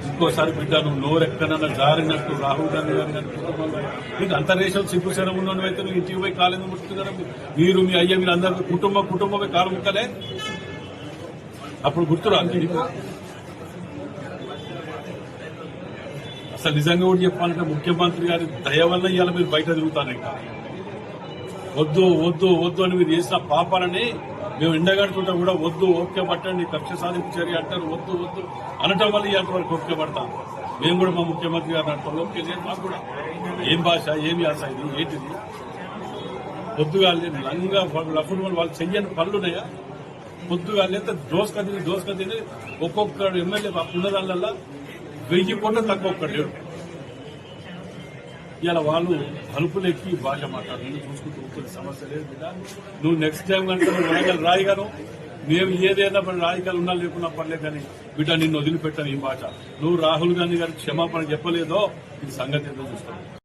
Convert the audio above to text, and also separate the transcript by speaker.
Speaker 1: ఇంకోసారి బిడ్డ నువ్వు నోరెక్కడన్నా జారినట్టు రాహుల్ గాంధీ గారి కుటుంబంలో నీకు అంతర్దేశం సిగ్గుశరం ఉన్నవైతే నువ్వు ఇంటికి పోయి కాలేజీ ముట్టుకున్నారా మీరు మీ అయ్య మీరు అందరూ కుటుంబమే కాలు ముక్కలే అప్పుడు గుర్తురా అసలు నిజంగా కూడా చెప్పాలంటే ముఖ్యమంత్రి గారి దయ వల్ల ఇవాళ మీరు బయట తిరుగుతారు ఇంకా వద్దు వద్దు వద్దు అని మీరు చేసిన పాపాలని మేము ఎండగడుతుంటా కూడా వద్దు ఓపిక పట్టండి కక్ష సాధింపు చర్య అంటారు వద్దు వద్దు అనటం వల్ల ఇవాళ వరకు ఓపిక పడతాం మేము కూడా మా ముఖ్యమంత్రి గారు అంటాం ఓపిక లేదు మాకు కూడా ఏం భాష ఏమి ఆశ ఇది ఏంటిది పొద్దుగా లంగా లఫుడ్ వాళ్ళు చెయ్యని పనులున్నాయా పొద్దుగా లేదా దోసుక తిని ఒక్కొక్క ఎమ్మెల్యే ఉన్నదాళ్ళల్లా 1000 కోట్ల తక్కువ ఒక్కడు లేడు ఇలా వాళ్ళు కలుపులెక్కి భాష మాట్లాడుతుంది చూసుకుంటూ ఉంటుంది సమస్య లేదు బిడ్డ నువ్వు నెక్స్ట్ టైం కనుక వరంగల్ రాయిగాను మేము ఏదైనా రాజకీయాలు ఉన్నా లేకున్నా పర్లేదు కానీ బిడ్డ నిన్ను వదిలిపెట్టాను ఈ భాష నువ్వు రాహుల్ గాంధీ గారికి క్షమాపణ చెప్పలేదో ఈ సంగతి ఏదో చూస్తాను